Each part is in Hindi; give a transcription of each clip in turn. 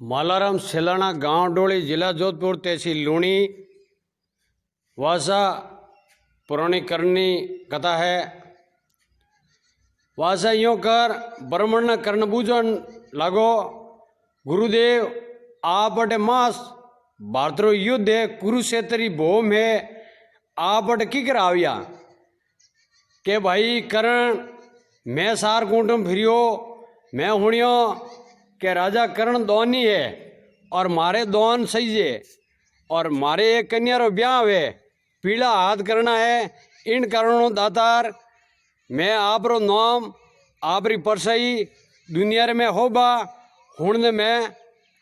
मालाराम सेलाना गांव डोली जिला जोधपुर तहसील लूणी। वासा पुरानी करनी कथा है। वासा यूं कर ब्राह्मण न कर्ण बूझन लागो। गुरुदेव आप अटे मास भारतरो युद्ध है, कुरुक्षेत्री भूम है, आप अटे की कर आविया के भाई करण मैं सार कुटुंब फिरियो। मैं हुणियो के राजा करण दोनी है और मारे दोन सही है और मारे एक कन्या रो ब्याह है, पीला हाथ करना है। इन कारणों दातार मैं आप रो नाम आपरी परसई दुनिया में होबा हुण मैं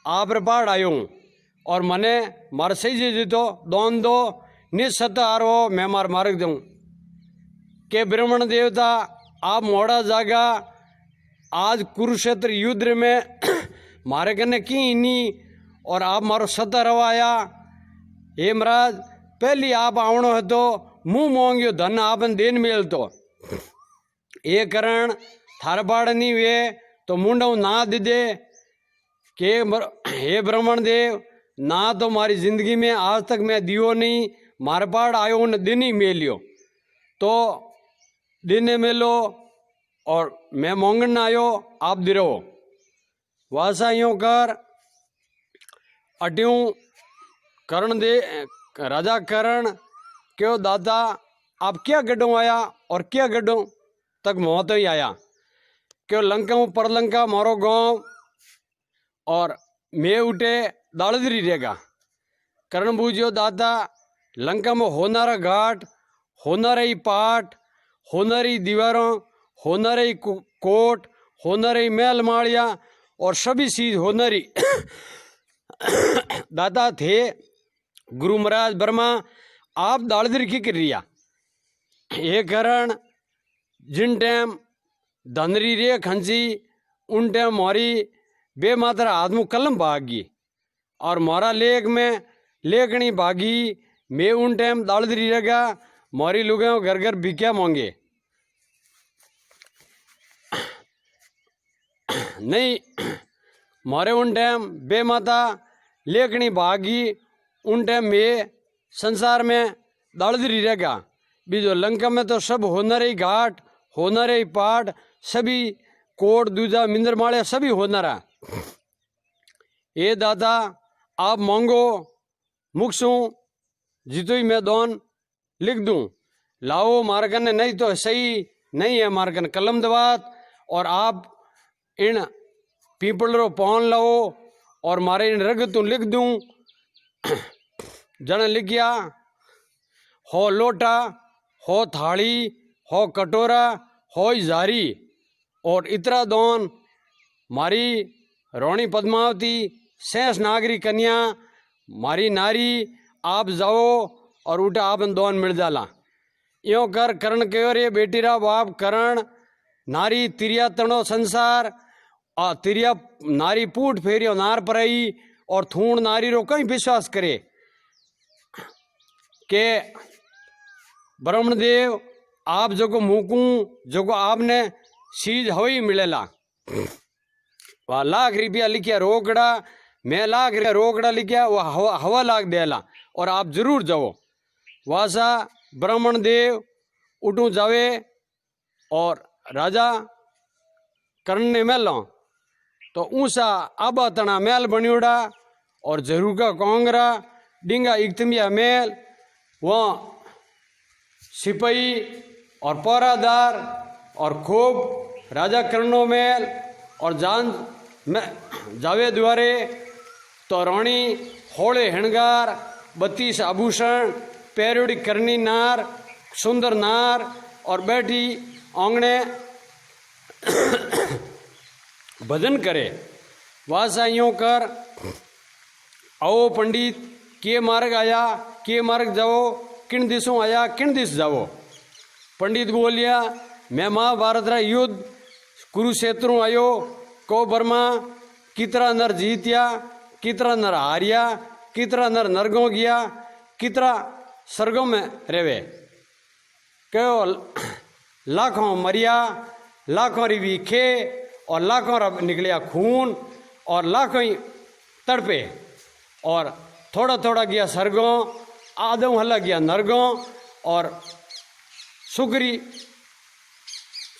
आप रे पाड़ आयो हूँ और मने मार सही जे जीतो दोन दो निसत आरो मैं मार मार्ग दूँ के ब्राह्मण देवता आप मोड़ा जागा। आज कुरुक्षेत्र युद्ध में मारे कने की इनी और आप मारो सत्ता रवाया। हे महाराज पहली आप आवणो है तो मुँह मोंगियो धन आपन देन मेल तो ये करण थार पाड़ नहीं वे तो मुंडव ना दे दे के हे ब्राह्मण देव ना तो मारी जिंदगी में आज तक मैं दियो नहीं, मार पाड़ आयो न दिन ही मेलियो तो दिन मेलो और मैं मोंगन आयो आप दिरो। वासा यूं कर अट्यूं करण दे राजा करण क्यों दादा आप क्या गड्ढों आया और क्या गड्ढों तक मौत ही आया क्यों लंका में परलंका मारो गांव और मैं उठे दालदरी रहेगा। करण बूझियो दादा लंका में होनारा घाट, होनारा पाट, होनारी दीवारों, होनारी कोट, होनारी महल माड़िया और सभी चीज होनारी दादा थे। गुरु महाराज ब्रह्मा आप दालदरी की कर रिया ये करण जिन टाइम धनरी रे खंसी उन टाइम मारी बेमात्रा आदमी कलम भागी और मारा लेख में लेखनी भागी। मैं उन टाइम दालदरी रहेगा मारी लुगाओ घर घर भिक्या मांगे नहीं मारे उन टाइम बेमाता लेखनी भागी। उन टाइम में संसार में दालदरी रहेगा बीजो लंका में तो सब होनारे घाट, होनारे पाट, सभी कोट दूजा मिंदर माड़े सभी होनारा। ये दादा आप मांगो मुखसू जीतो ही मैं दोन लिख दूं लाओ मारकन नहीं तो सही नहीं है मारकन कलम दवात और आप इन पीपल रो पौन लाओ और मारे इन रग तू लिख दूं। जन लिखिया हो लोटा, हो थाली, हो कटोरा, हो जारी और इतरा दोन मारी रोणी पद्मावती शेष नागरी कन्या मारी नारी आप जाओ और उठा आप दोन मिल जाला। यो कर करण के रे बेटी रा बाप करण नारी तिरिया तणो संसार आ तिरिया नारी पूट फेरियो नार परई और थूण नारी रो कहीं विश्वास करे के ब्राह्मण देव आप जो को मुकू जो को आपने चीज हवई मिलेला। वह लाख रुपया लिखिया रोकड़ा, मैं लाख रुपया रोकड़ा लिखिया वह हवा लाख देला और आप जरूर जाओ। वासा ब्राह्मण देव उठू जावे और राजा कर्ण ने मेलो तो ऊंचा आबा तना मेल बनियोड़ा और जरूर का कोंगरा डिंगा इकतमिया मेल वहाँ सिपाही और पहरादार और खूब राजा कर्णो मेल और जान में जावे द्वारे तो रानी होले हणगार 32 आभूषण पैरोड़ी करनी नार सुंदर नार और बैठी आंगने भजन करे। वासा यूं कर आओ पंडित के मार्ग आया के मार्ग जाओ किन दिशों आया किन दिश जाओ। पंडित बोलिया मैं महाभारत रा युद्ध कुरुक्षेत्रों आयो को बर्मा कितरा नर जीतिया कितरा नर हारिया कितरा नर नरगों गया कितरा स्वर्गों में रेवे क्यों लाखों मरिया लाखों री वीखे और लाखों निकलिया खून और लाखों ही तड़पे, और थोड़ा थोड़ा गया सरगों, आदम हला गया नरगों, और सुकरी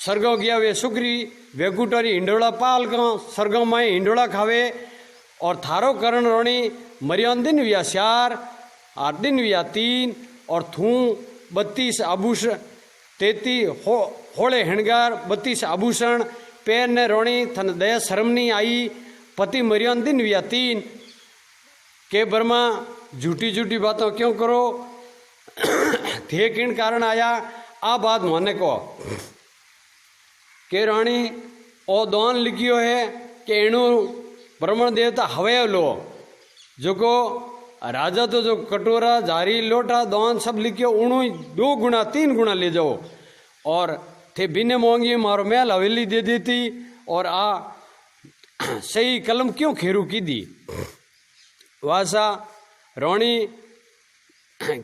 सरगों गया वे सुकरी वेकुटरी हिंडोला पाल गो सरगों माए हिंडोला खावे। और थारो करण रोणी मरियन दिन विया 4 और दिन विया 3 और थू 32 आभूषण 33 होले हिणगार 32 आभूषण पैर ने रोणी थन दया शर्म नहीं आई। पति मरियन दिन विया 3 के ब्रह्मा झूठी झूठी बातों क्यों करो थे किन कारण आया आ बात माने को के राणी ओ दोन लिखियो है कि एणु ब्राह्मण देवता हवे लो जो को राजा तो जो कटोरा जारी लोटा दोन सब लिखियो उणु 2 गुना 3 गुना ले जाओ। और थे बिने मोंगी मारो महल हवेली दे देती और आ सही कलम क्यों खेरू की दी। वासा रोणी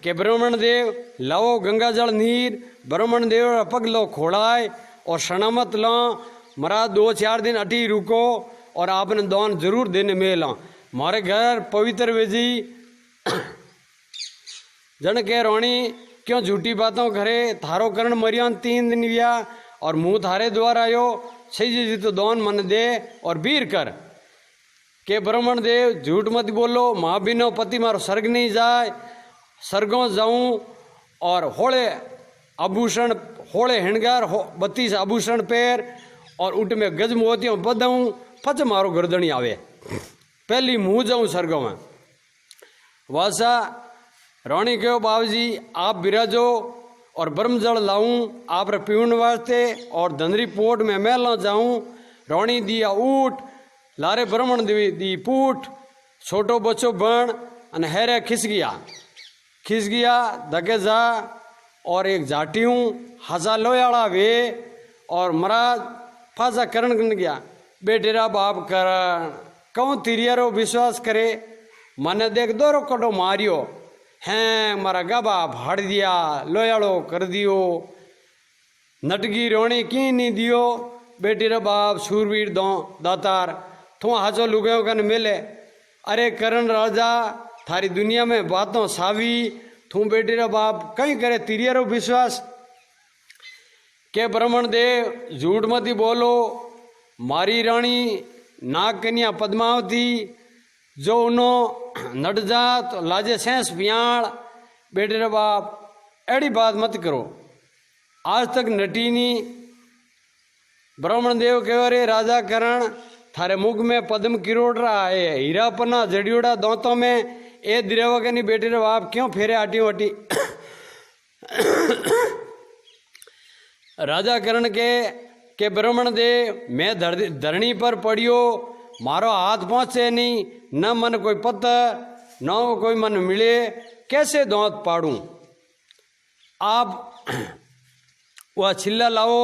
के ब्राह्मण देव लाओ गंगा जल नीर ब्राह्मण देव पग लो खोड़ाए और शनामत लो मरा 2-4 दिन अटी रुको और आपने दान जरूर देने में ला मारे घर पवित्र वेजी जन के रोणी क्यों झूठी बातों करे थारो करण मरियान 3 दिन विया और मुंह थारे द्वार आयो सही जी तो दान मन दे और बीर कर के ब्राह्मण देव झूठ मत बोलो माँ बिनो पति मारो स्वर्ग नहीं जाए स्वर्गों जाऊं और होले आभूषण होले हिणगार 32 आभूषण पैर और उठ में गज मोतियों बदाऊं पच मारो गर्दनी आवे पहली मुँह जाऊं स्वर्गों में। वासा रोणी कहो बाबूजी आप बिराजो और ब्रह्म जल लाऊं आप रे पीवन वास्ते और धनरी पोट में मैं ला जाऊं। रोणी दिया ऊट लारे ब्राह्मण दी पूठ छोटो बच्चो बण अन हेरे खिस गया धके जा और एक जाटियूं हजा लोयाड़ा वे और महाराज फाजा करण गया बेटेरा बाप करण कहूँ तिरियारो विश्वास करे मने देख दोरो कटो मारियो हैं मारा गबा भाड़ दिया लोयाड़ो कर दियो नटगी रोणी की नहीं दियो बेटेरा बाप सूरवीर दो दातार थू हाजो लुगायो कन मिले अरे करण राजा थारी दुनिया में बातों सावी थू बेटेरा बाप कहीं करे तिरियारो विश्वास के ब्राह्मण देव झूठ मती बोलो मारी रानी नाग कन्या पद्मावती जो उनो नट जात लाजे सेंस पियाण बेटे बाप एड़ी बात मत करो आज तक नटी नी। ब्राह्मण देव कहो रे राजा करण थारे मुख में पद्म किरोड़ रहा है हीरा पन्ना जड़ियोड़ा दांतों में ए दिरेवा के नहीं बेटे बाप क्यों फेरे आटी वाटी राजा करण के ब्राह्मण देव मैं धरणी पर पड़ियो मारो हाथ पहुँचे नहीं न मन कोई पत्थर न कोई मन मिले कैसे दांत पाड़ूं। आप वह छिल्ला लाओ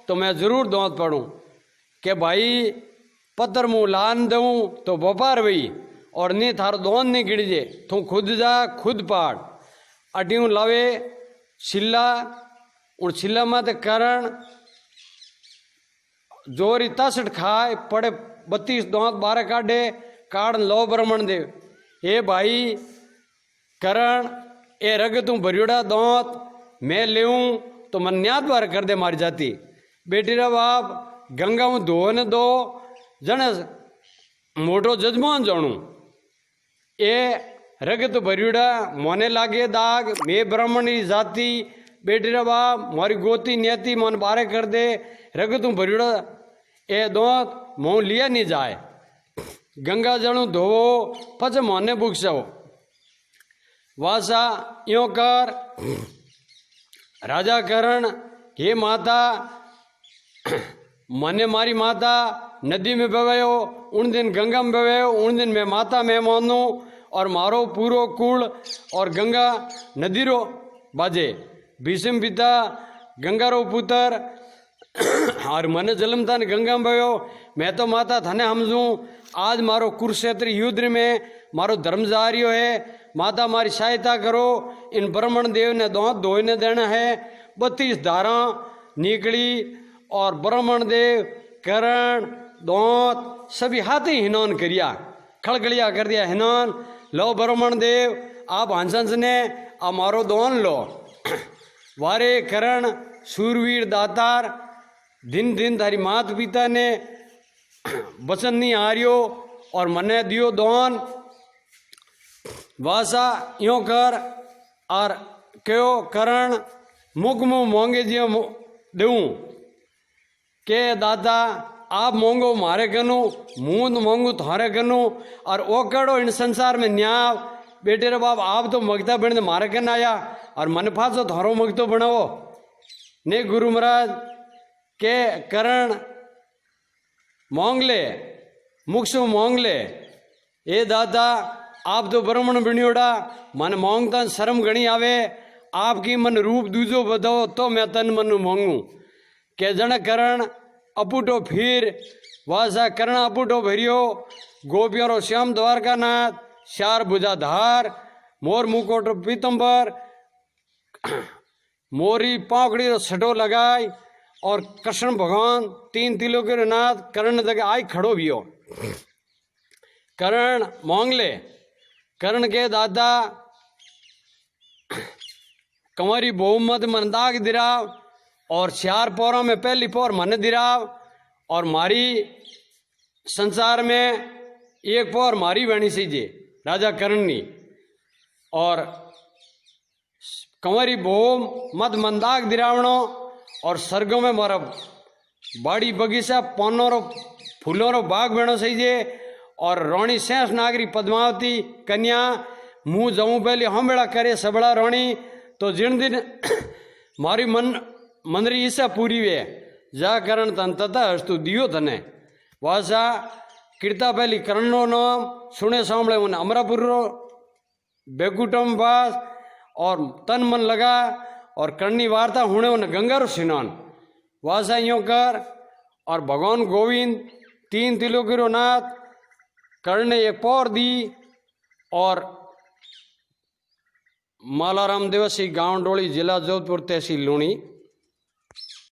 तो मैं जरूर दांत पाड़ूं के भाई पत्थर मुँह लान दूँ तो व्यापार वही और नहीं थारो दांत नहीं गिड़ जे तू खुद जा खुद पाड़ अटियूं लावे छिल्ला उन छिल्ला मत करण जोरी तसट खाए पड़े 32 दांत 12 काढ़े काढ़ लो ब्राह्मण देव ए भाई करण ए रग तू भरियोड़ा दांत मैं लेऊं तो मन न्याद बार कर दे मारी जाती बेटी रा बाप गंगा में धोने दो जन मोटो जजमान जानू ए रग तो भरियोड़ा मोने लागे दाग मैं ब्राह्मणी जाति बेटी रा बाप मारी गोती नियति मन बारे कर दे रग तू भरियोड़ा ए दोत मोह लिया नहीं जाए गंगा जलू धोवो पच मोने बुक्सो वासा यो कर राजा करण हे माता मने मारी माता नदी में बवायो उन दिन गंगा में बवायो उन दिन मैं माता मैं मानू और मारो पूरो कुल और गंगा नदी रो बाजे भीष्म पिता गंगा रो पुत्र और मन जलमता ने गंगा में भयो मैं तो माता थाने समझूं आज मारो कुरुक्षेत्र युद्ध में मारो धर्म जारियो है माता मारी सहायता करो इन ब्राह्मण देव ने दांत धोने देना है 32 धारा निकली और ब्राह्मण देव करण दांत सभी हाथी हिनौन करिया खड़गड़िया कर दिया हिनान लो ब्राह्मण देव आप हंसंस ने आ मारो दोन लो वारे करण सूरवीर दातार दिन दिन थारी मात पिता ने वचन नहीं हारियो और मने दियो दोन वासा यो कर और क्यों करण मुख मुँह मोंगे जियो देऊँ के दाता आप मोंगो मारे कनु मुँह मोंगू थारे कनु और ओ कड़ो इन संसार में न्याव बेटे रे बाप आप तो मगता बन मारे कन आया और मनफा तो थारो मगतो बनाओ ने गुरु महाराज के करण मोंग ले मुख से मोंग ले ए दादा आप तो ब्राह्मण बनियोड़ा मन मोंगता शर्म घनी आवे आपकी मन रूप दूजो बताओ तो मैं तन मन मोंगू के जन करण अपुटो फिर वासा करण अपुटो भरियो गोपियों रो श्याम द्वारका नाथ शार भुजाधार मोर मुकोट पीतम्बर मोरी पाकड़ी रो छटो लगाई और कृष्ण भगवान 3 तिलों के नाथ करण जगह आई खड़ो भी हो करण मोंग ले करण के दादा कंवरी बहुमत मन दाग दिराव और 4 पौरों में पहली पौर मन दिराव और मारी संसार में एक पौर मारी बनी सीजे राजा करणनी और कंवरी बहुम मत मंदाग दिरावणो और सर्गों में मारा बाड़ी बगीचा पौनों रो फूलों रो बाग बनो सीजे और रोणी शेष नागरी पद्मावती कन्या मुँह जमू पहले हम बेड़ा करे सबड़ा रोणी तो जिन दिन मारी मनरी ईसा पूरी वे जा करण तन तथा हस्तु दियो तने वासा कीर्ता पहली करणनो नाम सुने सामने मन अमरापुर रो बेकुटम वास और तन मन लगा और करनी वार्ता हुणे उन गंगा रो स्नान वासा यो कर और भगवान गोविंद 3 तिलोकी रो नाथ कर्ण एक पौर दी और मालाराम दिवसी गांव डोली जिला जोधपुर तहसील लूणी